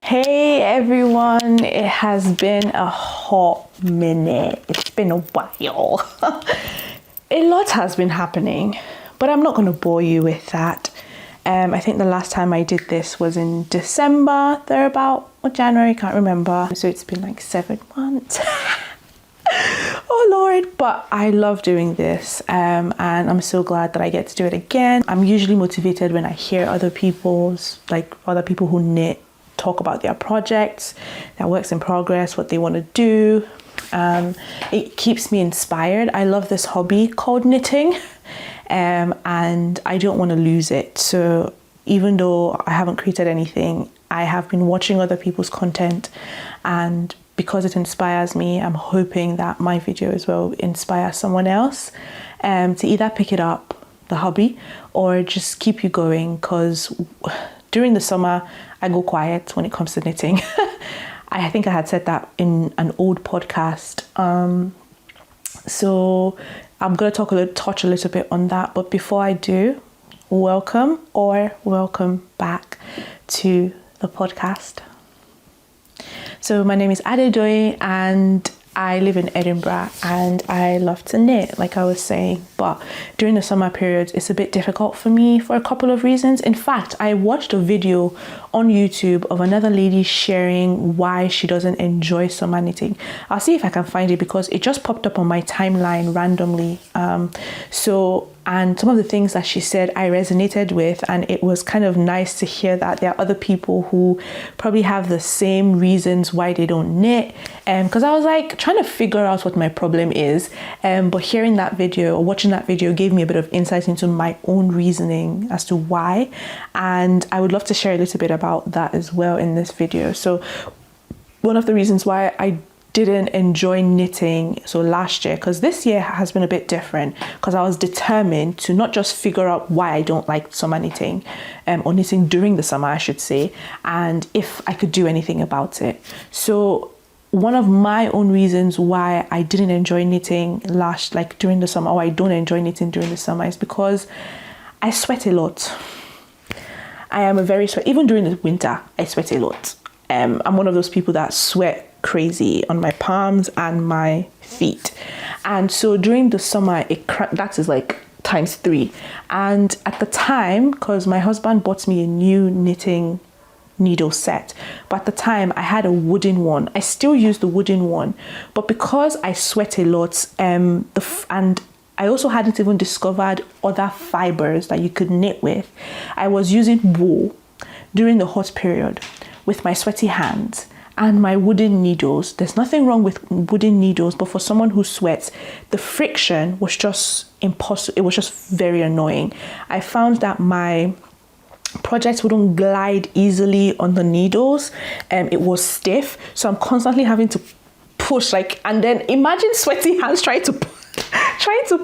Hey everyone, it has been a hot minute. It's been a while. A lot has been happening, but I'm not going to bore you with that. I think the last time I did this was in December, thereabout, or January, can't remember. So it's been like 7 months. Oh Lord, but I love doing this and I'm so glad that I get to do it again. I'm usually motivated when I hear other people who knit talk about their projects, their works in progress, what they want to do. It keeps me inspired. I love this hobby called knitting and I don't want to lose it. So even though I haven't created anything, I have been watching other people's content, and because it inspires me, I'm hoping that my videos will inspire someone else to either pick it up, the hobby, or just keep you going, because during the summer I go quiet when it comes to knitting. I think I had said that in an old podcast. So I'm going to touch a little bit on that. But before I do, welcome back to the podcast. So my name is Atelier and I live in Edinburgh and I love to knit, like I was saying, but during the summer periods it's a bit difficult for me for a couple of reasons. In fact, I watched a video on YouTube of another lady sharing why she doesn't enjoy summer knitting. I'll see if I can find it because it just popped up on my timeline randomly. And some of the things that she said I resonated with, and it was kind of nice to hear that there are other people who probably have the same reasons why they don't knit. Because I was like trying to figure out what my problem is, but hearing that video or watching that video gave me a bit of insight into my own reasoning as to why, and I would love to share a little bit about that as well in this video. So one of the reasons why I didn't enjoy knitting last year, because this year has been a bit different, because I was determined to not just figure out why I don't like summer knitting, or knitting during the summer I should say, and if I could do anything about it. So one of my own reasons why I didn't enjoy knitting during the summer, or I don't enjoy knitting during the summer, is because I sweat a lot. I am even during the winter I sweat a lot. I'm one of those people that sweat crazy on my palms and my feet, and so during the summer that is like ×3. And at the time, because my husband bought me a new knitting needle set, but at the time I had a wooden one. I still use the wooden one, but because I sweat a lot, and I also hadn't even discovered other fibers that you could knit with, I was using wool during the hot period with my sweaty hands and my wooden needles. There's nothing wrong with wooden needles, but for someone who sweats, the friction was just impossible. It was just very annoying. I found that my projects wouldn't glide easily on the needles, and it was stiff, so I'm constantly having to push, and then imagine sweaty hands trying to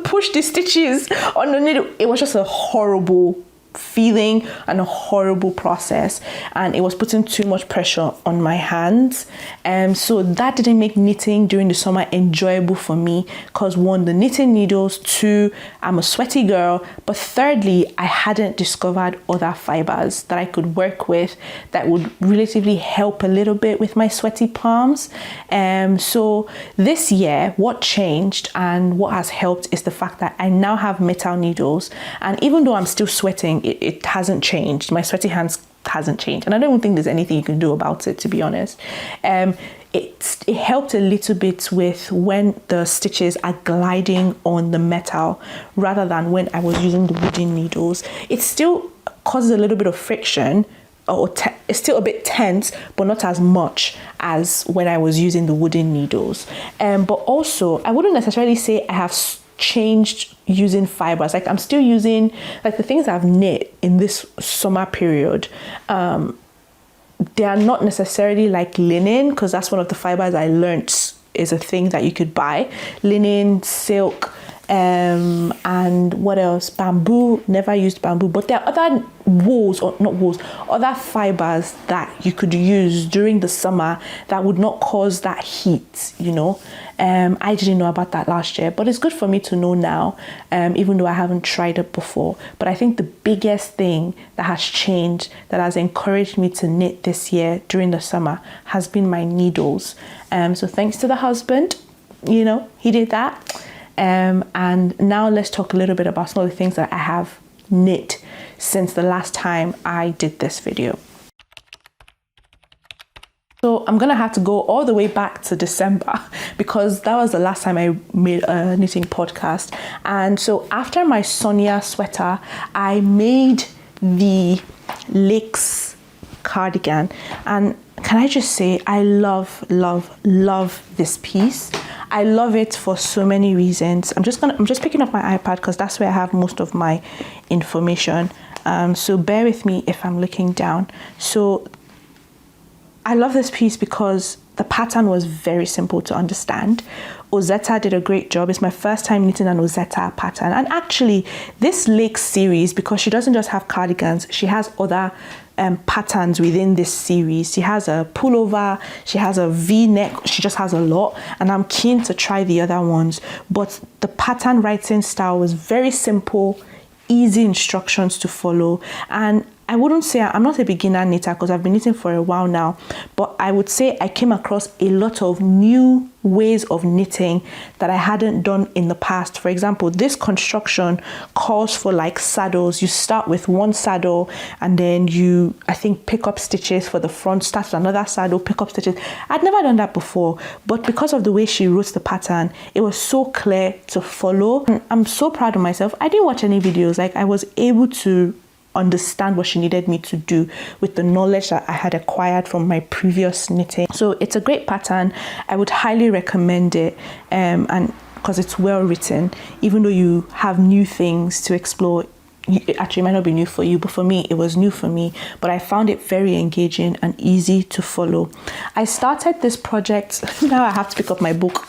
push the stitches on the needle. It was just a horrible feeling and a horrible process, and it was putting too much pressure on my hands, and so that didn't make knitting during the summer enjoyable for me, because one, the knitting needles, two, I'm a sweaty girl, but thirdly, I hadn't discovered other fibers that I could work with that would relatively help a little bit with my sweaty palms. So this year, what changed and what has helped is the fact that I now have metal needles, and even though I'm still sweating, it hasn't changed. My sweaty hands hasn't changed, and I don't even think there's anything you can do about it, to be honest. It helped a little bit with when the stitches are gliding on the metal rather than when I was using the wooden needles. It still causes a little bit of friction, or it's still a bit tense, but not as much as when I was using the wooden needles. But also, I wouldn't necessarily say I have changed using fibers. I'm still using the things I've knit in this summer period. They are not necessarily like linen, because that's one of the fibers I learnt is a thing that you could buy. Linen, silk, and what else? Bamboo. Never used bamboo, but there are other other fibers that you could use during the summer that would not cause that heat, I didn't know about that last year, but it's good for me to know now, even though I haven't tried it before. But I think the biggest thing that has changed, that has encouraged me to knit this year during the summer, has been my needles. So thanks to the husband, you know, he did that. And now let's talk a little bit about some of the things that I have knit since the last time I did this video. So I'm gonna have to go all the way back to December because that was the last time I made a knitting podcast. And so after my Sonia sweater, I made the Lyons cardigan. And can I just say, I love this piece. I love it for so many reasons. I'm just picking up my iPad because that's where I have most of my information. So bear with me if I'm looking down. So I love this piece because the pattern was very simple to understand. Ozetta did a great job. It's my first time knitting an Ozetta pattern. And actually, this Lyons series, because she doesn't just have cardigans, she has other patterns within this series. She has a pullover, she has a V-neck, she just has a lot. And I'm keen to try the other ones. But the pattern writing style was very simple, easy instructions to follow. And I wouldn't say I'm not a beginner knitter because I've been knitting for a while now, but I would say I came across a lot of new ways of knitting that I hadn't done in the past. For example, this construction calls for like saddles. You start with one saddle and then you, I think, pick up stitches for the front, start with another saddle, pick up stitches. I'd never done that before, but because of the way she wrote the pattern, it was so clear to follow. I'm so proud of myself. I didn't watch any videos. Like, I was able to understand what she needed me to do with the knowledge that I had acquired from my previous knitting. So it's a great pattern. I would highly recommend it, and because it's well written, even though you have new things to explore. It actually might not be new for you, but for me it was new for me. But I found it very engaging and easy to follow. I started this project. Now I have to pick up my book.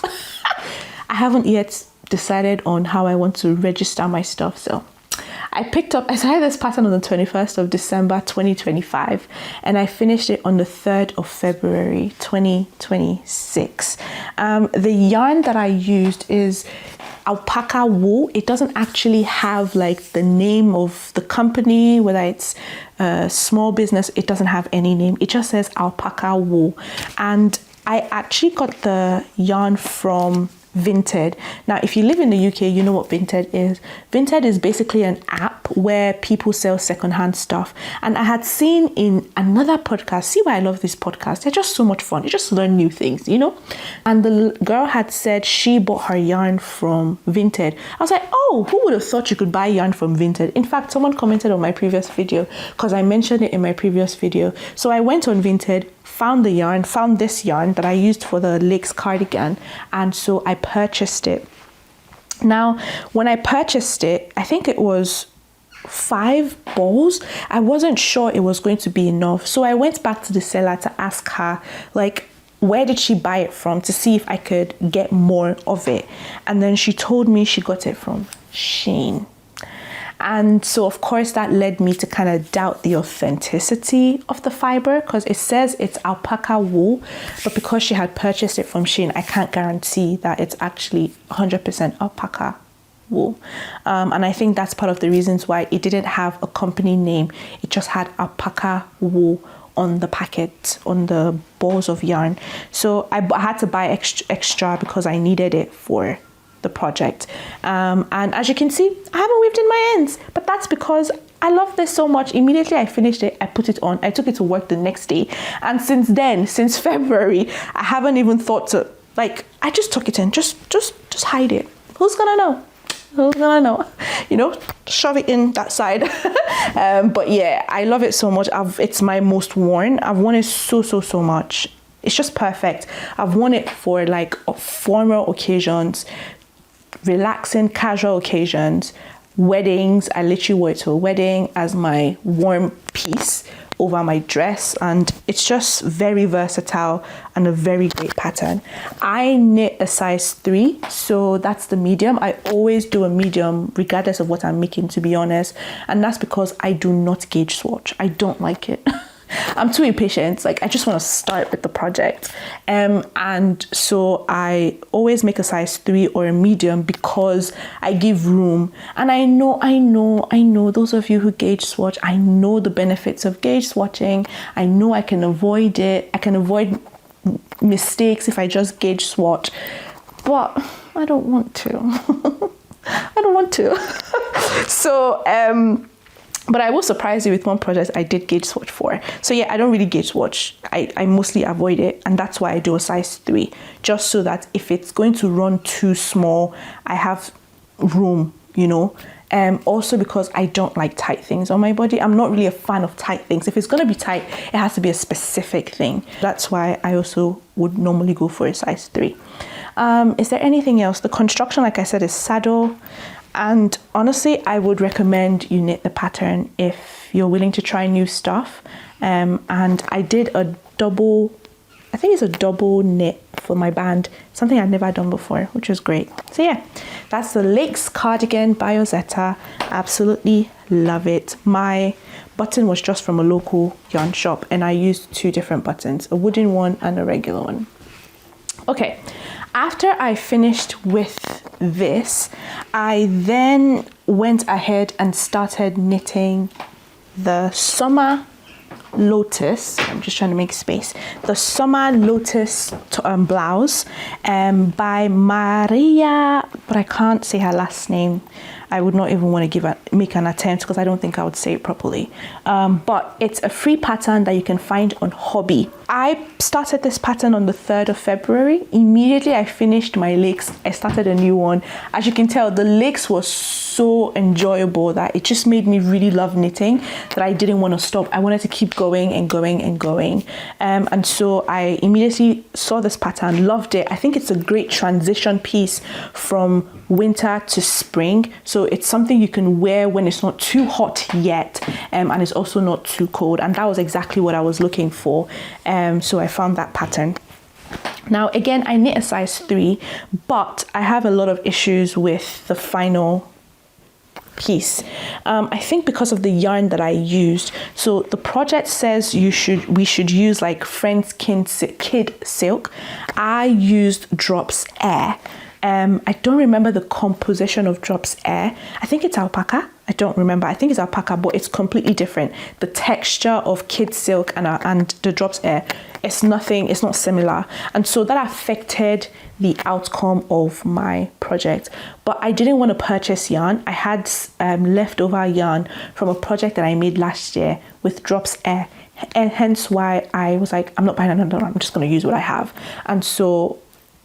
I haven't yet decided on how I want to register my stuff, so I started this pattern on the 21st of December 2025 and I finished it on the 3rd of February 2026. The yarn that I used is alpaca wool. It doesn't actually have like the name of the company, whether it's a small business, it doesn't have any name. It just says alpaca wool. And I actually got the yarn from Vinted. Now, if you live in the UK, you know what Vinted is. Vinted is basically an app where people sell secondhand stuff. And I had seen in another podcast, see why I love this podcast, they're just so much fun. You just learn new things, you know? And the girl had said she bought her yarn from Vinted. I was like, oh, who would have thought you could buy yarn from Vinted? In fact, someone commented on my previous video because I mentioned it in my previous video. So I went on Vinted, found this yarn that I used for the Lyons cardigan, and so I purchased it. Now, when I purchased it, I think it was 5 balls. I wasn't sure it was going to be enough, so I went back to the seller to ask her, like, where did she buy it from, to see if I could get more of it. And then she told me she got it from Shein. And so, of course, that led me to kind of doubt the authenticity of the fiber because it says it's alpaca wool, but because she had purchased it from Shein, I can't guarantee that it's actually 100% alpaca wool. And I think that's part of the reasons why it didn't have a company name. It just had alpaca wool on the packet, on the balls of yarn. So I had to buy extra because I needed it for the project. And as you can see, I haven't weaved in my ends, but that's because I love this so much. Immediately I finished it, I put it on, I took it to work the next day. And since then, since February, I haven't even thought to, like, I just took it in, just hide it. Who's gonna know? Who's gonna know? You know, shove it in that side. But yeah, I love it so much. It's my most worn. I've worn it so much. It's just perfect. I've worn it for like formal occasions, relaxing casual occasions, weddings. I literally wore it to a wedding as my warm piece over my dress, and it's just very versatile and a very great pattern. I knit a size 3, so that's the medium. I always do a medium regardless of what I'm making, to be honest, and that's because I do not gauge swatch. I don't like it. I'm too impatient. Like, I just want to start with the project. And so I always make a size 3 or a medium because I give room. And I know those of you who gauge swatch, I know the benefits of gauge swatching. I know I can avoid it. I can avoid mistakes if I just gauge swatch. But I don't want to. I don't want to. So, but I will surprise you with one project I did gauge swatch for. So yeah, I don't really gauge swatch. I mostly avoid it, and that's why I do a size 3, just so that if it's going to run too small, I have room, you know. Also because I don't like tight things on my body. I'm not really a fan of tight things. If it's going to be tight, it has to be a specific thing. That's why I also would normally go for a size 3. Is there anything else? The construction, like I said, is saddle. And honestly, I would recommend you knit the pattern if you're willing to try new stuff. And I did a double, I think it's a double knit for my band, something I'd never done before, which was great. So yeah, that's the Lakes Cardigan by Ozetta. Absolutely love it. My button was just from a local yarn shop, and I used 2 different buttons, a wooden one and a regular one. Okay, after I finished with this, I then went ahead and started knitting the Summer Lotus. I'm just trying to make space. The Summer Lotus blouse by Maria, but I can't say her last name. I would not even want to make an attempt because I don't think I would say it properly. But it's a free pattern that you can find on Hobby. I started this pattern on the 3rd of February. Immediately I finished my Lakes, I started a new one. As you can tell, the Lakes was so enjoyable that it just made me really love knitting that I didn't want to stop. I wanted to keep going and going and going. And so I immediately saw this pattern, loved it. I think it's a great transition piece from winter to spring. So it's something you can wear when it's not too hot yet, and it's also not too cold. And that was exactly what I was looking for. So I found that pattern. Now, again, I knit a size 3, but I have a lot of issues with the final piece. I think because of the yarn that I used. So the project says we should use like Friends Kid silk. I used Drops Air. I don't remember the composition of Drops Air. I think it's alpaca. I don't remember. I think it's alpaca, but it's completely different. The texture of Kid Silk and the Drops Air, it's not similar. And so that affected the outcome of my project. But I didn't want to purchase yarn. I had leftover yarn from a project that I made last year with Drops Air. And hence why I was like, I'm not buying another one. I'm just going to use what I have. And so,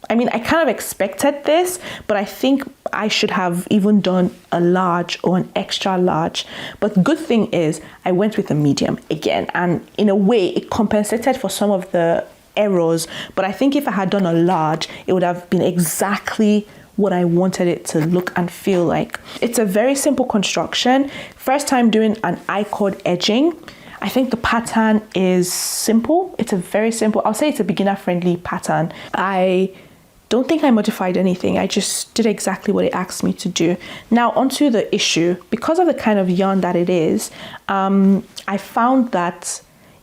I mean, I kind of expected this, but I think I should have even done a large or an extra large. But the good thing is I went with a medium again, and in a way it compensated for some of the errors. But I think if I had done a large, it would have been exactly what I wanted it to look and feel like. It's a very simple construction. First time doing an I-cord edging. I think the pattern is simple. It's a very simple, I'll say it's a beginner friendly pattern. I don't think I modified anything. I just did exactly what it asked me to do. Now onto the issue. Because of the kind of yarn that it is, I found that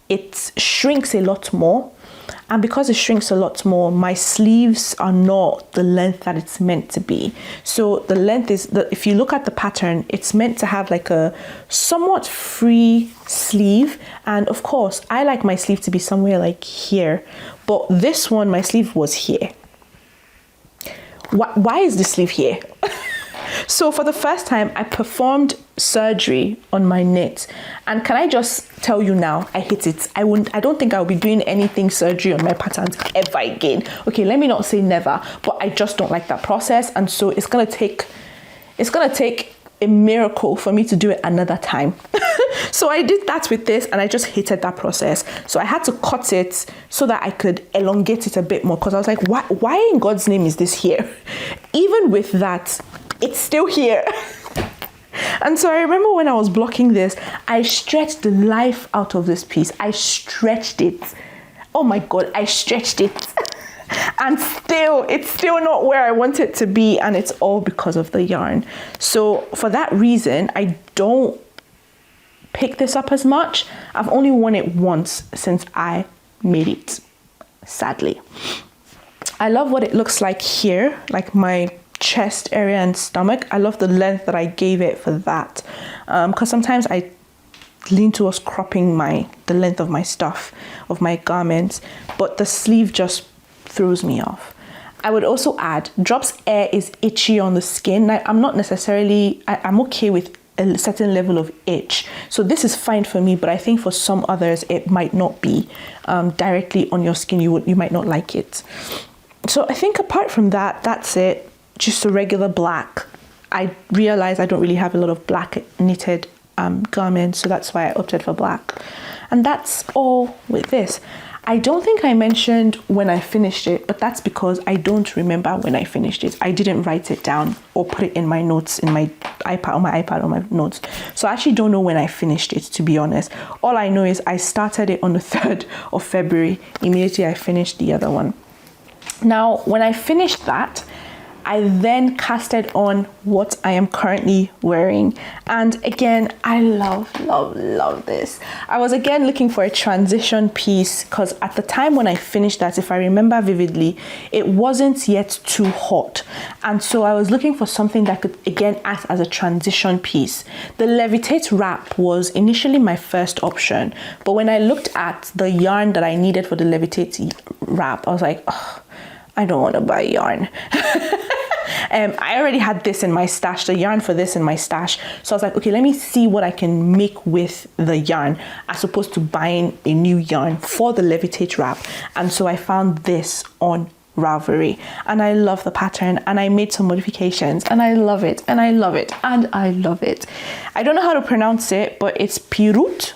it shrinks a lot more. And because it shrinks a lot more, my sleeves are not the length that it's meant to be. So the length is, if you look at the pattern, it's meant to have like a somewhat free sleeve. And of course, I like my sleeve to be somewhere like here. But this one, my sleeve was here. Why is the sleeve here? So for the first time, I performed surgery on my knit. And can I just tell you now, I hate it. I don't think I'll be doing anything surgery on my patterns ever again. Okay, let me not say never, but I just don't like that process. And so it's gonna take a miracle for me to do it another time. So I did that with this, and I just hated that process. So I had to cut it so that I could elongate it a bit more, because I was like, why in God's name is this here? Even with that, it's still here. And so I remember when I was blocking this, I stretched the life out of this piece. I stretched it. Oh my God, I stretched it. And it's still not where I want it to be, and it's all because of the yarn. So for that reason, I don't pick this up as much. I've only worn it once since I made it, sadly. I love what it looks like here, like my chest area and stomach. I love the length that I gave it for that, because sometimes I lean towards cropping the length of my stuff, of my garments, but the sleeve just throws me off. I would also add, Drops Air is itchy on the skin. Now, I'm not necessarily, I'm okay with a certain level of itch, so this is fine for me, but I think for some others it might not be directly on your skin. You might not like it. So I think apart from that, that's it. Just a regular black. I realize I don't really have a lot of black knitted garments, so that's why I opted for black. And that's all with this. I don't think I mentioned when I finished it, but that's because I don't remember when I finished it. I didn't write it down or put it in my notes in my iPad or my notes. So I actually don't know when I finished it, to be honest. All I know is I started it on the 3rd of February. Immediately I finished the other one. Now, when I finished that, I then casted on what I am currently wearing. And again, I love this. I was again looking for a transition piece because at the time when I finished that, if I remember vividly, it wasn't yet too hot. And so I was looking for something that could again act as a transition piece. The Levitate wrap was initially my first option, but when I looked at the yarn that I needed for the Levitate wrap, I was like, oh, I don't want to buy yarn. I already had this in my stash, the yarn for this in my stash. So I was like, okay, let me see what I can make with the yarn as opposed to buying a new yarn for the Levitate wrap. And so I found this on Ravelry and I love the pattern, and I made some modifications and I love it and I love it and I love it. I don't know how to pronounce it, but it's Pirouette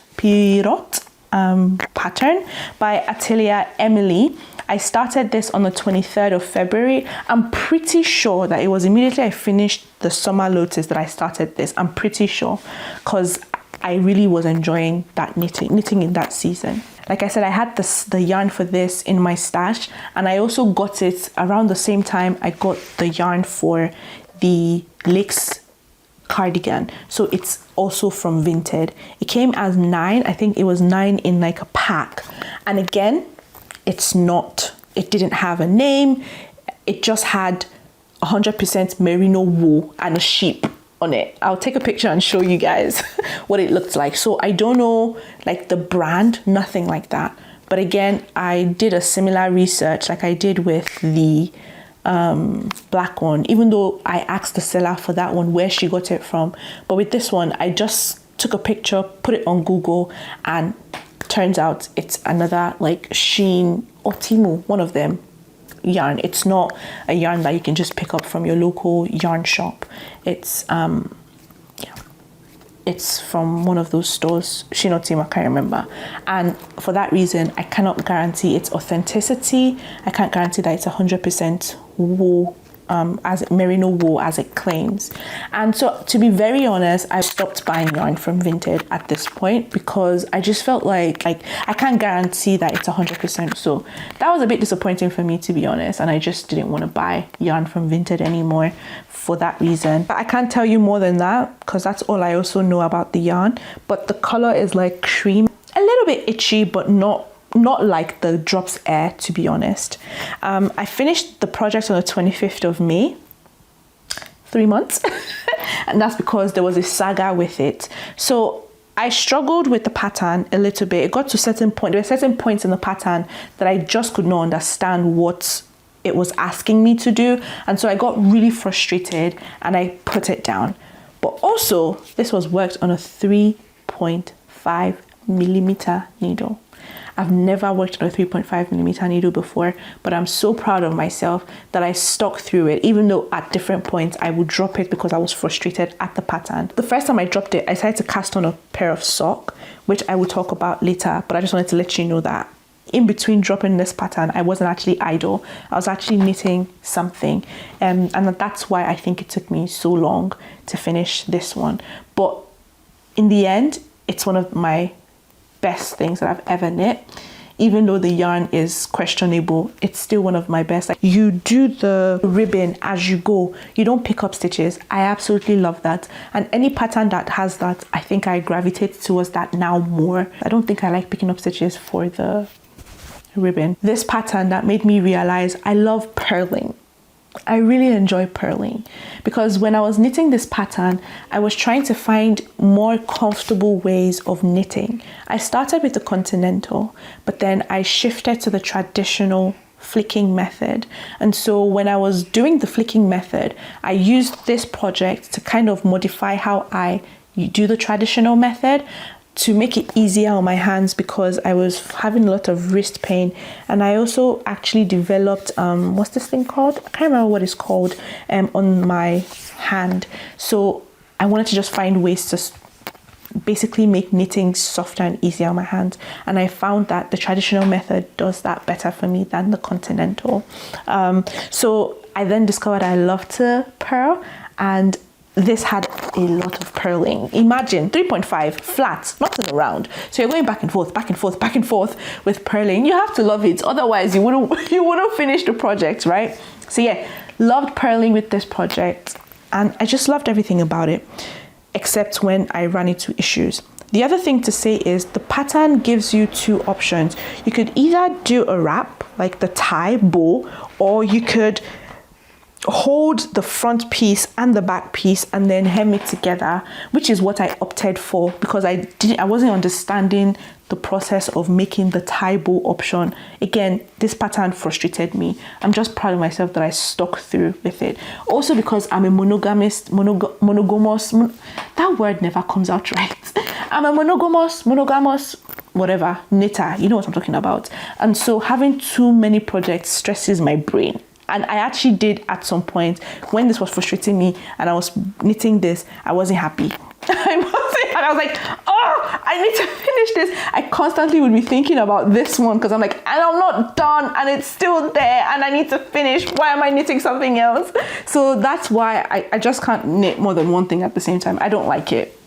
pattern by Atelier Emilie. I started this on the 23rd of February. I'm pretty sure that it was immediately I finished the summer Lotus that I started this. I'm pretty sure, because I really was enjoying that knitting in that season. Like I said, I had the yarn for this in my stash, and I also got it around the same time I got the yarn for the Lakes cardigan. So it's also from Vinted. It came as 9. I think it was 9 in like a pack. And again, it didn't have a name. It just had 100% merino wool and a sheep on it. I'll take a picture and show you guys what it looked like. So I don't know like the brand, nothing like that. But again, I did a similar research like I did with the black one, even though I asked the seller for that one where she got it from. But with this one, I just took a picture, put it on Google, and turns out it's another like Shein or Temu, one of them, yarn. It's not a yarn that you can just pick up from your local yarn shop. It's it's from one of those stores, Shein or Temu, I can't remember. And for that reason, I cannot guarantee its authenticity. I can't guarantee that it's 100% wool, as merino wool as it claims. And so to be very honest, I stopped buying yarn from Vinted at this point because I just felt like I can't guarantee that it's 100%. So that was a bit disappointing for me, to be honest, and I just didn't want to buy yarn from Vinted anymore for that reason. But I can't tell you more than that because that's all I also know about the yarn. But the color is like cream, a little bit itchy, but not like the Drops Air, to be honest. I finished the project on the 25th of May, 3 months, and that's because there was a saga with it. So I struggled with the pattern a little bit. It got to certain point. There were certain points in the pattern that I just could not understand what it was asking me to do, and so I got really frustrated and I put it down. But also, this was worked on a 3.5 millimeter needle. I've never worked on a 3.5 millimeter needle before, but I'm so proud of myself that I stuck through it, even though at different points I would drop it because I was frustrated at the pattern. The first time I dropped it, I decided to cast on a pair of socks, which I will talk about later, but I just wanted to let you know that in between dropping this pattern, I wasn't actually idle. I was actually knitting something, and that's why I think it took me so long to finish this one. But in the end, it's one of my best things that I've ever knit. even though the yarn is questionable, it's still one of my best. Like, you do the ribbon as you go, you don't pick up stitches. I absolutely love that. And any pattern that has that, I think I gravitate towards that now more. I don't think I like picking up stitches for the ribbon. This pattern that made me realize I love purling. I really enjoy purling, because when I was knitting this pattern, I was trying to find more comfortable ways of knitting. I started with the continental, but then I shifted to the traditional flicking method. And so when I was doing the flicking method, I used this project to kind of modify how I do the traditional method, to make it easier on my hands, because I was having a lot of wrist pain. And I also actually developed what's this thing called? I can't remember what it's called on my hand. So I wanted to just find ways to basically make knitting softer and easier on my hands, and I found that the traditional method does that better for me than the continental. So I then discovered I love to purl, and this had a lot of purling. Imagine 3.5 flat, nothing around. So you're going back and forth, back and forth, back and forth with purling. You have to love it, otherwise you wouldn't finish the project, right? So yeah, loved purling with this project, and I just loved everything about it, except when I ran into issues. The other thing to say is the pattern gives you two options. You could either do a wrap, like the tie bow, or you could hold the front piece and the back piece and then hem it together, which is what I opted for, because I wasn't understanding the process of making the tie bow option. Again, this pattern frustrated me. I'm just proud of myself that I stuck through with it. Also because I'm a monogamous, that word never comes out right. I'm a monogamous, whatever, knitter, you know what I'm talking about. And so having too many projects stresses my brain. And I actually did at some point, when this was frustrating me and I was knitting this, I wasn't happy. And I was like, oh, I need to finish this. I constantly would be thinking about this one, because I'm like, and I'm not done and it's still there and I need to finish. Why am I knitting something else? So that's why I just can't knit more than one thing at the same time. I don't like it.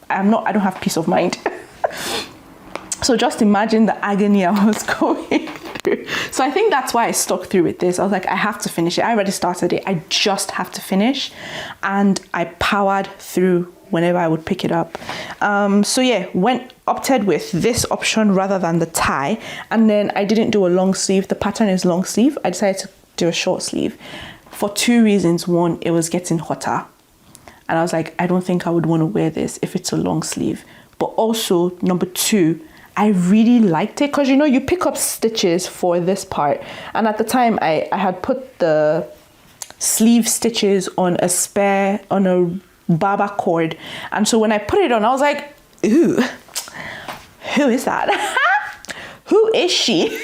I don't have peace of mind. So just imagine the agony I was going through. So I think that's why I stuck through with this. I was like, I have to finish it. I already started it. I just have to finish. And I powered through whenever I would pick it up. So yeah, opted with this option rather than the tie. And then I didn't do a long sleeve. The pattern is long sleeve. I decided to do a short sleeve for two reasons. One, it was getting hotter. And I was like, I don't think I would want to wear this if it's a long sleeve. But also, number two, I really liked it, because you know, you pick up stitches for this part, and at the time I had put the sleeve stitches on a barber cord, and so when I put it on, I was like, ooh, who is that? Who is she?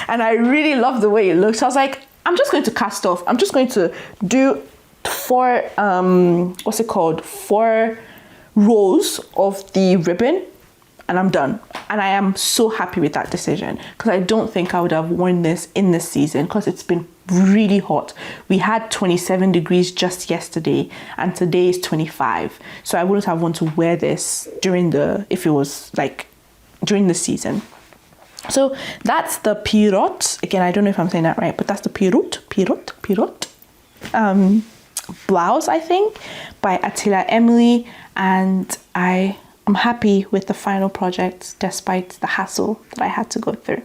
And I really loved the way it looked. So I was like, I'm just going to cast off. I'm just going to do four rows of the ribbon, and I'm done. And I am so happy with that decision, because I don't think I would have worn this in this season, because it's been really hot. We had 27 degrees just yesterday, and today is 25. So I wouldn't have wanted to wear this if it was like during the season. So that's the Pirouette. Again, I don't know if I'm saying that right, but that's the Pirouette blouse, I think, by Atelier Emilie, and I'm happy with the final project despite the hassle that I had to go through.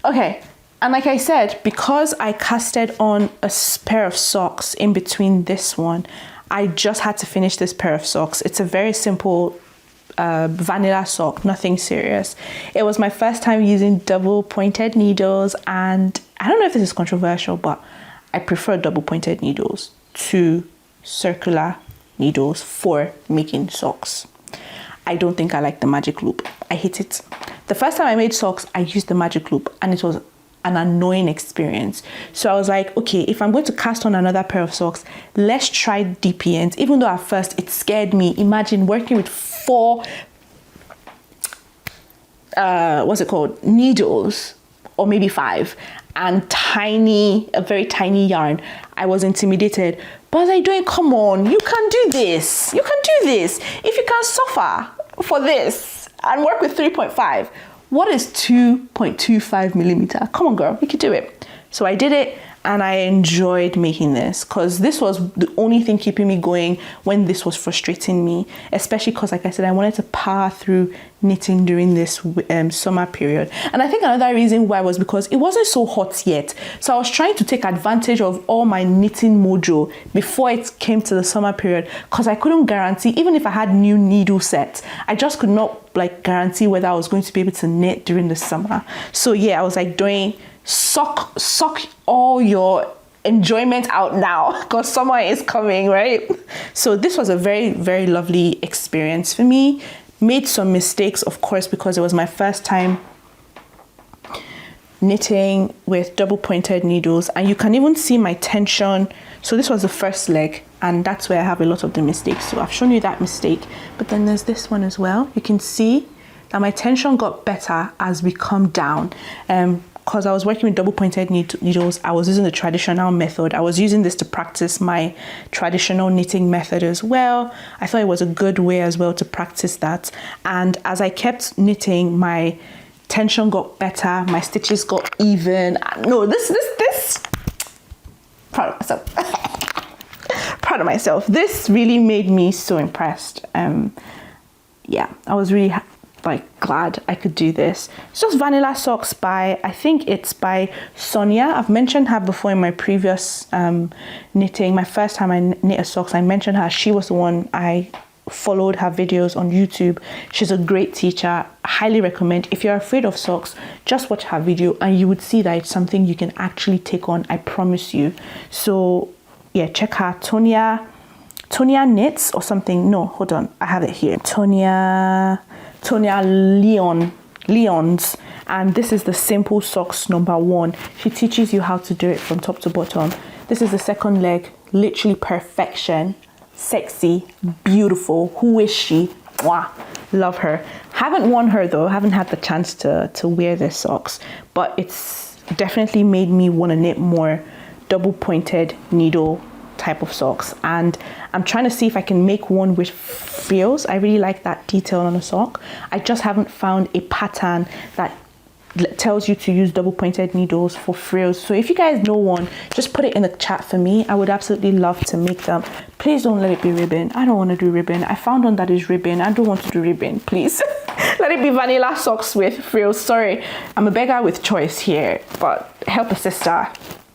Okay, and like I said, because I casted on a pair of socks in between this one, I just had to finish this pair of socks. It's a very simple vanilla sock, nothing serious. It was my first time using double pointed needles, and I don't know if this is controversial, but I prefer double pointed needles to circular needles for making socks. I don't think I like the magic loop. I hate it. The first time I made socks, I used the magic loop, and it was an annoying experience. So I was like, okay, if I'm going to cast on another pair of socks, let's try DPNs, even though at first it scared me. Imagine working with 4 needles, or maybe 5, and a very tiny yarn. I was intimidated, but I was like, doing, come on, you can do this. You can do this. If you can suffer for this and work with 3.5, What is 2.25 millimeter? Come on, girl, you can do it. So I did it, and I enjoyed making this because this was the only thing keeping me going when this was frustrating me, especially because, like I said, I wanted to power through knitting during this summer period. And I think another reason why was because it wasn't so hot yet. So I was trying to take advantage of all my knitting mojo before it came to the summer period, because I couldn't guarantee, even if I had new needle sets, I just could not like guarantee whether I was going to be able to knit during the summer. So yeah, I was like doing suck all your enjoyment out now because summer is coming, right? So this was a very, very lovely experience for me. Made some mistakes, of course, because it was my first time knitting with double pointed needles, and you can even see my tension. So this was the first leg, and that's where I have a lot of the mistakes. So I've shown you that mistake, but then there's this one as well. You can see that my tension got better as we come down. Because I was working with double pointed needles, I was using the traditional method. I was using this to practice my traditional knitting method as well. I thought it was a good way as well to practice that. And as I kept knitting, my tension got better, my stitches got even. No, this, proud of myself. Proud of myself. This really made me so impressed. Yeah, I was really like glad I could do this. It's just vanilla socks by, I think it's by Tonia. I've mentioned her before in my previous knitting. My first time I knit a socks, I mentioned her. She was the one I followed her videos on YouTube. She's a great teacher. I highly recommend. If you're afraid of socks, just watch her video and you would see that it's something you can actually take on, I promise you. So yeah, check her. Tonia knits or something. No, hold on, I have it here. Tonia Lyons, and this is the simple socks number 1. She teaches you how to do it from top to bottom. This is the second leg, literally perfection, sexy, beautiful. Who is she? Mwah. Love her. Haven't worn her though, haven't had the chance to wear this socks, but it's definitely made me want to knit more double pointed needle type of socks, and I'm trying to see if I can make one with frills. I really like that detail on a sock. I just haven't found a pattern that tells you to use double pointed needles for frills. So if you guys know one, just put it in the chat for me. I would absolutely love to make them. Please don't let it be ribbon. I don't want to do ribbon. I found one that is ribbon. I don't want to do ribbon, please. Let it be vanilla socks with frills. Sorry, I'm a beggar with choice here, but help a sister.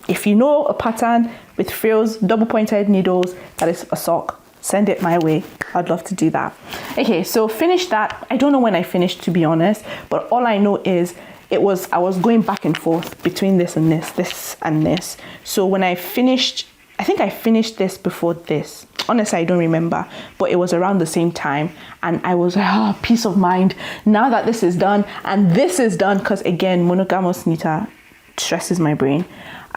If you know a pattern with frills, double pointed needles, that is a sock, send it my way. I'd love to do that. Okay, so finished that. I don't know when I finished, to be honest, but all I know is I was going back and forth between this and this and this. So when I finished, I think I finished this before this. Honestly, I don't remember, but it was around the same time. And I was like, oh, peace of mind. Now that this is done and this is done, because again, monogamous knitter stresses my brain.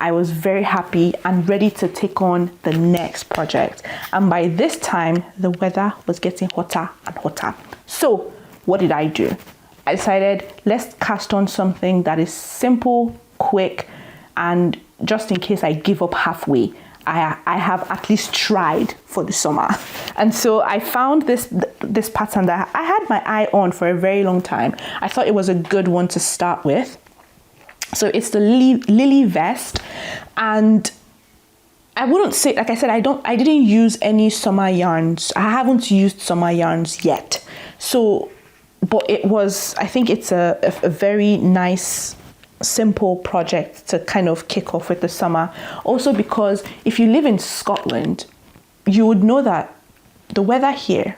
I was very happy and ready to take on the next project. And by this time, the weather was getting hotter and hotter. So what did I do? I decided, let's cast on something that is simple, quick, and just in case I give up halfway, I have at least tried for the summer. And so I found this pattern that I had my eye on for a very long time. I thought it was a good one to start with. So it's the Lilly vest, and I wouldn't say, like I said, I didn't use any summer yarns. I haven't used summer yarns yet. So, but it was, I think it's a very nice, simple project to kind of kick off with the summer. Also because if you live in Scotland, you would know that the weather here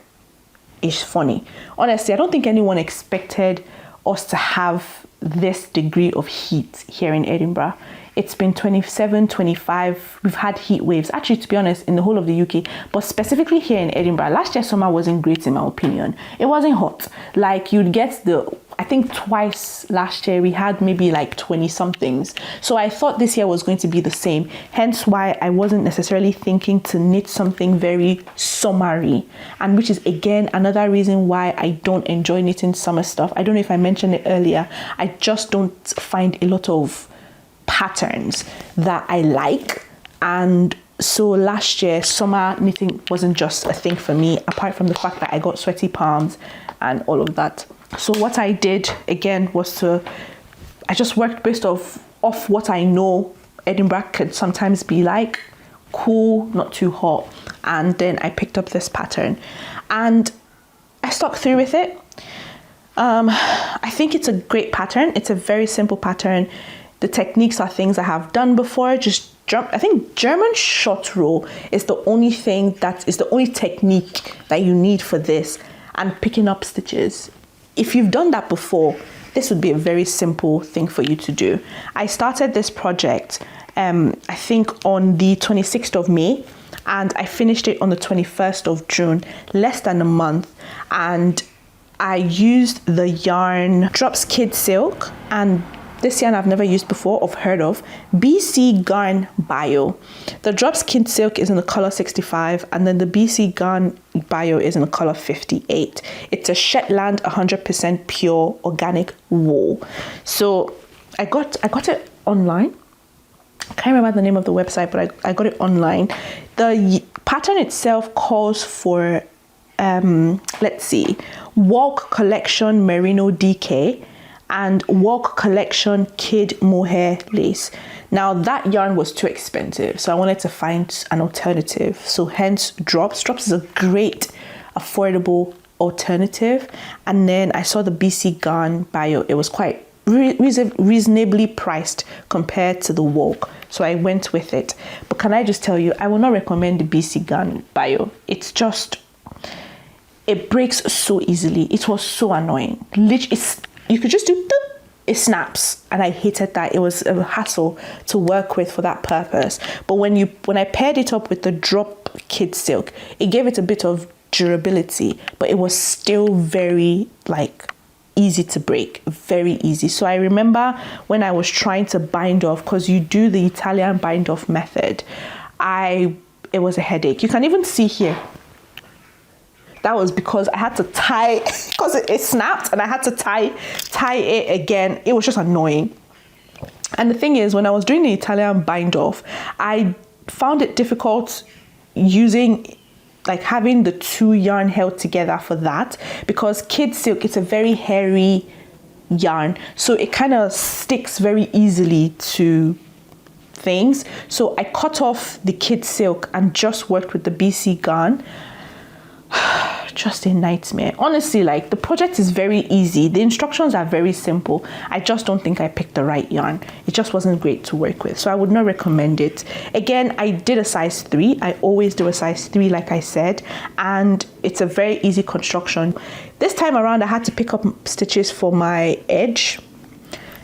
is funny. Honestly, I don't think anyone expected us to have this degree of heat here in Edinburgh. It's been 27, 25. We've had heat waves, actually, to be honest, in the whole of the UK, but specifically here in Edinburgh. Last year summer wasn't great in my opinion. It wasn't hot. Like you'd get I think twice last year we had maybe like 20 somethings. So I thought this year was going to be the same. Hence why I wasn't necessarily thinking to knit something very summery. And which is again another reason why I don't enjoy knitting summer stuff. I don't know if I mentioned it earlier. I just don't find a lot of patterns that I like. And so last year summer knitting wasn't just a thing for me, apart from the fact that I got sweaty palms and all of that. So what I did again was I just worked based off what I know Edinburgh could sometimes be like, cool, not too hot. And then I picked up this pattern and I stuck through with it. I think it's a great pattern. It's a very simple pattern. The techniques are things I have done before. I think German short row is the only thing that is the only technique that you need for this, and picking up stitches. If you've done that before, this would be a very simple thing for you to do. I started this project, I think on the 26th of May, and I finished it on the 21st of June, less than a month. And I used the yarn Drops Kid Silk, and this yarn I've never used before or heard of, BC Garn Bio. The Drops Kid Silk is in the color 65, and then the BC Garn Bio is in the color 58. It's a Shetland 100% pure organic wool. So I got it online. I can't remember the name of the website, but I got it online. The pattern itself calls for, let's see, Walk Collection Merino DK and Walk Collection Kid Mohair Lace. Now that yarn was too expensive, so I wanted to find an alternative. So hence Drops. Drops is a great, affordable alternative. And then I saw the BC Garn Bio. It was quite reasonably priced compared to the Walk, so I went with it. But can I just tell you, I will not recommend the BC Garn Bio. It's just, it breaks so easily. It was so annoying. Literally, you could just do doop, it snaps, and I hated that. It was a hassle to work with for that purpose. But when I paired it up with the Drop Kid Silk, it gave it a bit of durability, but it was still very easy to break, very easy. So I remember when I was trying to bind off, because you do the Italian bind off method, it was a headache. You can even see here, that was because I had to tie, because it snapped and I had to tie it again. It was just annoying. And the thing is, when I was doing the Italian bind off, I found it difficult having the two yarn held together for that, because Kid Silk, it's a very hairy yarn, so it kind of sticks very easily to things. So I cut off the Kid Silk and just worked with the BC Garn. Just a nightmare. Honestly, the project is very easy. The instructions are very simple. I just don't think I picked the right yarn. It just wasn't great to work with, so I would not recommend it. Again, I did a size 3. I always do a size 3, like I said, and it's a very easy construction. This time around, I had to pick up stitches for my edge.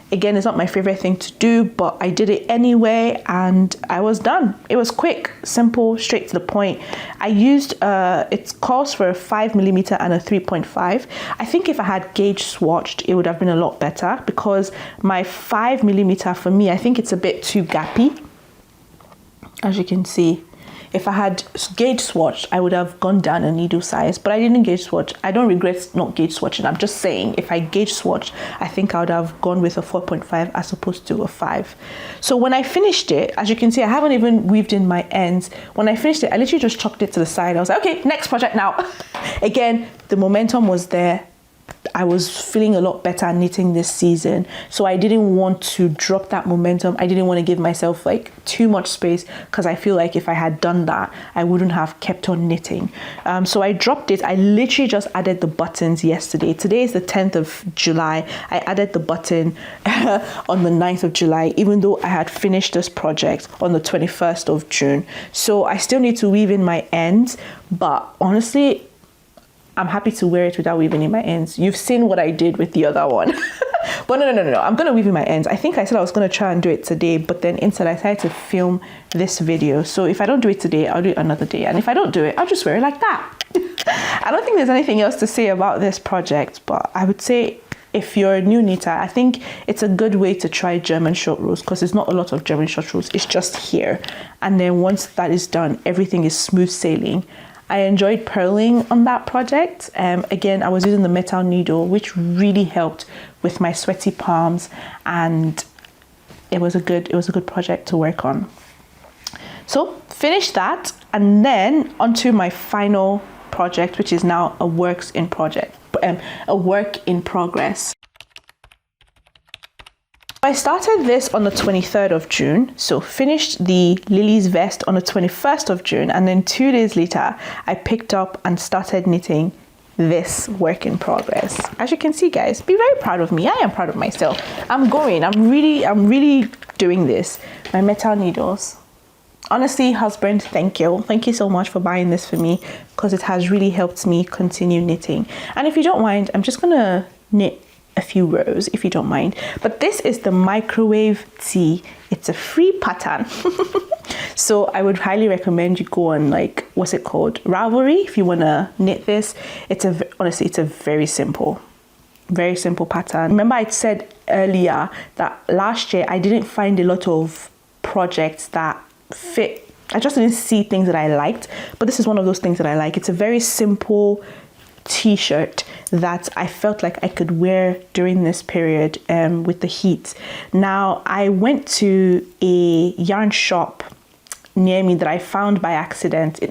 Again, it's not my favorite thing to do, but I did it anyway and I was done. It was quick, simple, straight to the point. I used, it calls for a 5mm and a 3.5. I think if I had gauge swatched, it would have been a lot better, because my 5mm for me, I think it's a bit too gappy. As you can see, if I had gauge swatched, I would have gone down a needle size, but I didn't gauge swatch. I don't regret not gauge swatching. I'm just saying, if I gauge swatched, I think I would have gone with a 4.5 as opposed to a 5. So when I finished it, as you can see, I haven't even weaved in my ends. When I finished it, I literally just chucked it to the side. I was like, okay, next project now. Again, the momentum was there. I was feeling a lot better knitting this season, so I didn't want to drop that momentum. I didn't want to give myself too much space, because I feel like if I had done that, I wouldn't have kept on knitting. So I dropped it. I literally just added the buttons yesterday. Today is the 10th of July. I added the button on the 9th of July, even though I had finished this project on the 21st of June. So I still need to weave in my ends, but honestly, I'm happy to wear it without weaving in my ends. You've seen what I did with the other one. But no. I'm going to weave in my ends. I think I said I was going to try and do it today, but then instead I decided to film this video. So if I don't do it today, I'll do it another day. And if I don't do it, I'll just wear it like that. I don't think there's anything else to say about this project, but I would say if you're a new knitter, I think it's a good way to try German short rows, because there's not a lot of German short rows. It's just here. And then once that is done, everything is smooth sailing. I enjoyed purling on that project. Again, I was using the metal needle, which really helped with my sweaty palms, and it was a good project to work on. So finished that, and then onto my final project, which is now a works in progress a work in progress. I started this on the 23rd of June, so finished the Lilly's vest on the 21st of June, and then 2 days later I picked up and started knitting this work in progress. As you can see, guys, be very proud of me. I am proud of myself. I'm really doing this. My metal needles. Honestly, husband, thank you so much for buying this for me, because it has really helped me continue knitting. And if you don't mind, I'm just gonna knit a few rows, if you don't mind. But this is the microwave tee. It's a free pattern. So I would highly recommend you go on, like, what's it called, Ravelry, if you want to knit this. Honestly, it's a very simple pattern. Remember I said earlier that last year I didn't find a lot of projects that fit. I just didn't see things that I liked, but this is one of those things that I like. It's a very simple t-shirt that I felt like I could wear during this period with the heat. Now, I went to a yarn shop near me that I found by accident.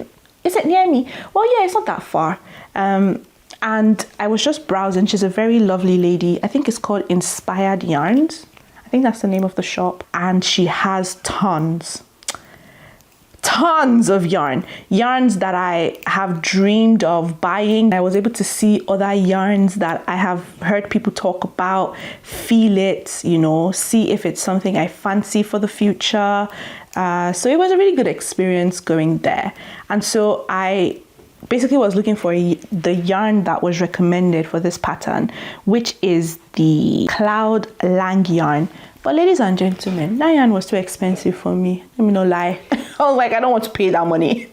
Is it near me? Well, yeah, it's not that far. And I was just browsing. She's a very lovely lady. I think it's called Inspired Yarns. I think that's the name of the shop. And she has tons of yarns that I have dreamed of buying. I was able to see other yarns that I have heard people talk about, feel it, you know, see if it's something I fancy for the future. So it was a really good experience going there. And so I basically was looking for the yarn that was recommended for this pattern, which is the Cloud Lang yarn. But ladies and gentlemen, that yarn was too expensive for me. Let me not lie. I was like, I don't want to pay that money.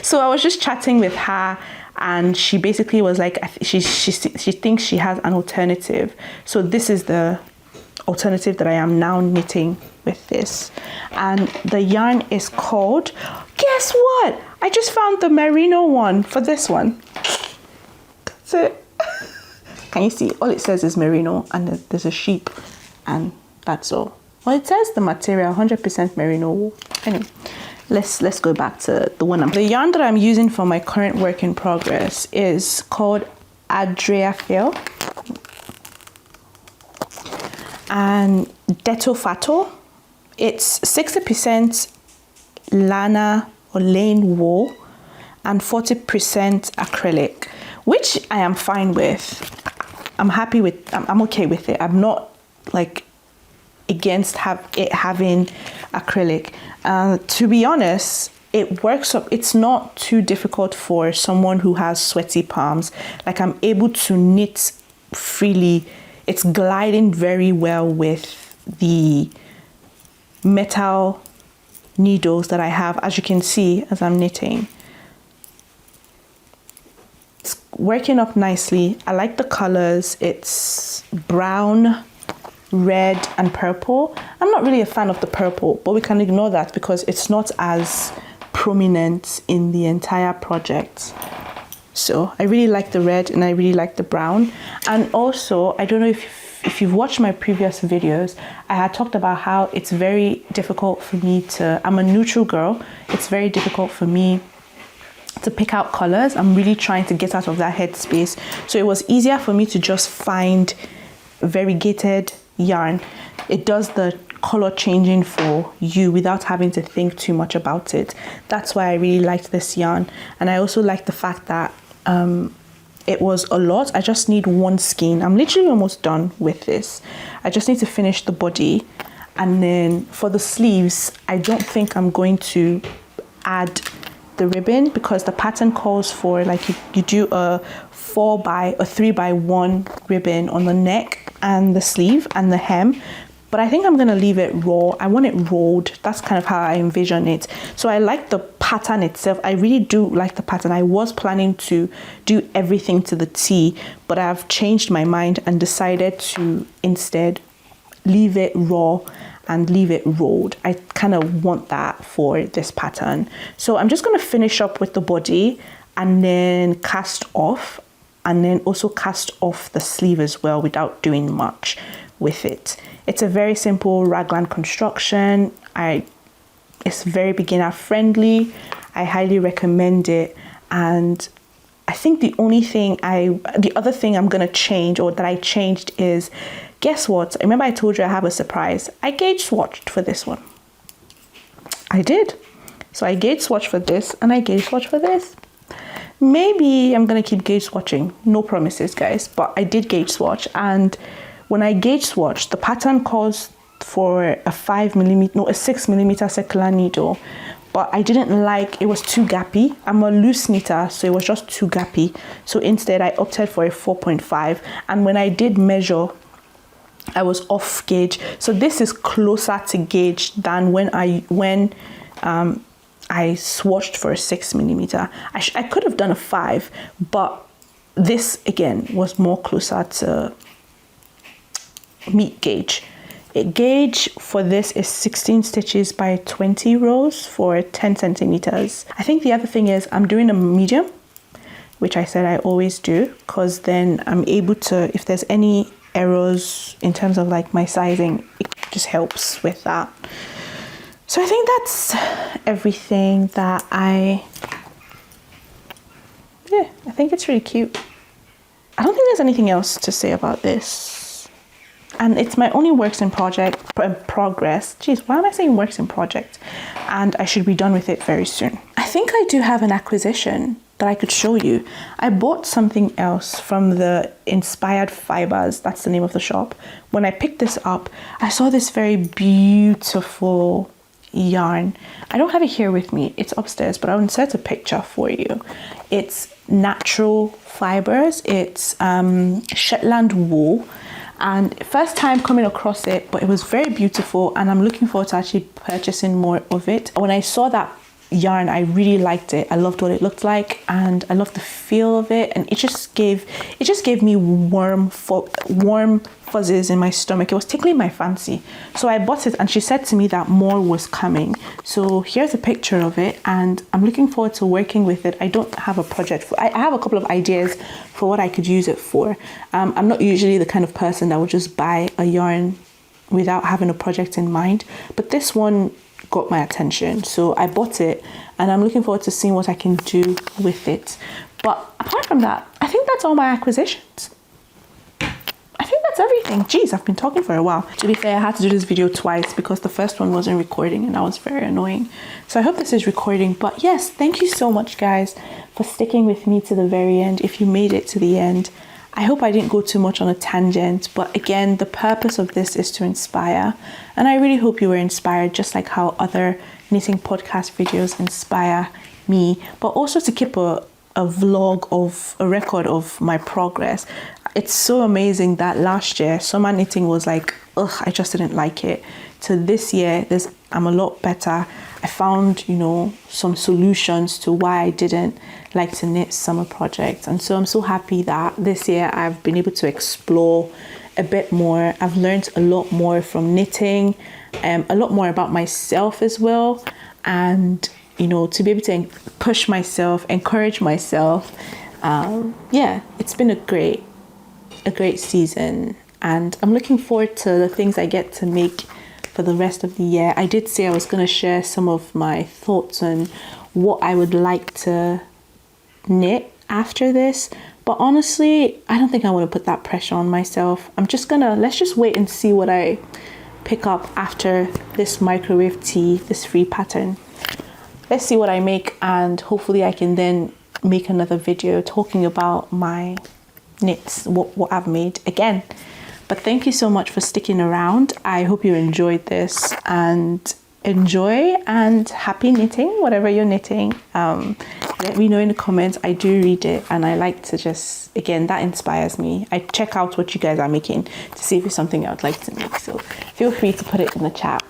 So I was just chatting with her, and she basically was like, she thinks she has an alternative. So this is the alternative that I am now knitting with this. And the yarn is called, guess what? I just found the merino one for this one. That's it. Can you see? All it says is merino, and there's a sheep, and that's all. Well, it says the material 100% merino wool. Anyway, let's go back to the one. The yarn that I'm using for my current work in progress is called Adriafil and Detto Fatto. It's 60% lana or lane wool and 40% acrylic, which I am fine with. I'm happy with. I'm okay with it. I'm not like against it having acrylic. To be honest, it works up. It's not too difficult for someone who has sweaty palms. Like, I'm able to knit freely. It's gliding very well with the metal needles that I have, as you can see as I'm knitting. It's working up nicely. I like the colors. It's brown, red and purple. I'm not really a fan of the purple, but we can ignore that because it's not as prominent in the entire project. So I really like the red and I really like the brown. And also, I don't know if you've watched my previous videos, I had talked about how it's very difficult for me to, I'm a neutral girl. It's very difficult for me to pick out colors. I'm really trying to get out of that headspace. So it was easier for me to just find variegated yarn. It does the color changing for you without having to think too much about it. That's why I really liked this yarn. And I also like the fact that it was a lot. I just need one skein. I'm literally almost done with this. I just need to finish the body. And then for the sleeves, I don't think I'm going to add the ribbon because the pattern calls for, like, you do a 3x1 ribbon on the neck and the sleeve and the hem. But I think I'm going to leave it raw. I want it rolled. That's kind of how I envision it. So I like the pattern itself. I really do like the pattern. I was planning to do everything to the T, but I've changed my mind and decided to instead leave it raw and leave it rolled. I kind of want that for this pattern. So I'm just going to finish up with the body and then cast off, and then also cast off the sleeve as well without doing much with it. It's a very simple raglan construction. It's very beginner friendly. I highly recommend it, and I think the other thing I'm gonna change, or that I changed, is, guess what? Remember I told you I have a surprise. I gauge swatched for this one. I did. So I gauge swatched for this, and I gauge swatched for this. Maybe I'm gonna keep gauge swatching. No promises, guys, but I did gauge swatch, and when I gauge swatch, the pattern calls for a 6mm circular needle, but I didn't like, it was too gappy. I'm a loose knitter, so it was just too gappy. So instead I opted for a 4.5, and when I did measure, I was off gauge. So this is closer to gauge than when I swatched for a 6mm. I could have done a 5, but this again was more closer to meat gauge. Gauge for this is 16 stitches by 20 rows for 10 centimeters. I think the other thing is I'm doing a medium, which I said I always do, because then I'm able to, if there's any errors in terms of like my sizing, it just helps with that. So I think that's everything that I think it's really cute. I don't think there's anything else to say about this. And it's my only works in progress. Jeez, why am I saying works in project? And I should be done with it very soon. I think I do have an acquisition that I could show you. I bought something else from the Eatyourfiberzz, that's the name of the shop. When I picked this up, I saw this very beautiful yarn. I don't have it here with me, it's upstairs, but I'll insert a picture for you. It's natural fibers, it's Shetland wool, and first time coming across it, but it was very beautiful, and I'm looking forward to actually purchasing more of it. When I saw that yarn, I really liked it. I loved what it looked like, and I loved the feel of it, and it just gave me warm fuzzies in my stomach. It was tickling my fancy, so I bought it, and she said to me that more was coming. So here's a picture of it, and I'm looking forward to working with it. I don't have a project for, I have a couple of ideas for what I could use it for. I'm not usually the kind of person that would just buy a yarn without having a project in mind, but this one got my attention, so I bought it, and I'm looking forward to seeing what I can do with it. But apart from that, I think that's all my acquisitions. I think that's everything. Jeez, I've been talking for a while. To be fair, I had to do this video twice because the first one wasn't recording, and that was very annoying. So I hope this is recording. But yes, thank you so much, guys, for sticking with me to the very end. If you made it to the end, I hope I didn't go too much on a tangent, but again, the purpose of this is to inspire, and I really hope you were inspired, just like how other knitting podcast videos inspire me, but also to keep a record of my progress. It's so amazing that last year summer knitting was like, ugh, I just didn't like it, to this year I'm a lot better. I found, some solutions to why I didn't like to knit summer projects, and so I'm so happy that this year I've been able to explore a bit more. I've learned a lot more from knitting, a lot more about myself as well, and to be able to push myself, encourage myself. It's been a great season, and I'm looking forward to the things I get to make for the rest of the year. I did say I was going to share some of my thoughts on what I would like to knit after this, but honestly, I don't think I want to put that pressure on myself. Let's just wait and see what I pick up after this microwave tee, this free pattern. Let's see what I make, and hopefully I can then make another video talking about my knits, what I've made again. But thank you so much for sticking around. I hope you enjoyed this, and enjoy and happy knitting, whatever you're knitting. Let me know in the comments. I do read it, and I like to just, again, that inspires me. I check out what you guys are making to see if it's something I would like to make. So feel free to put it in the chat.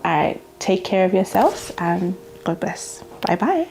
All right, take care of yourselves, and God bless. Bye bye.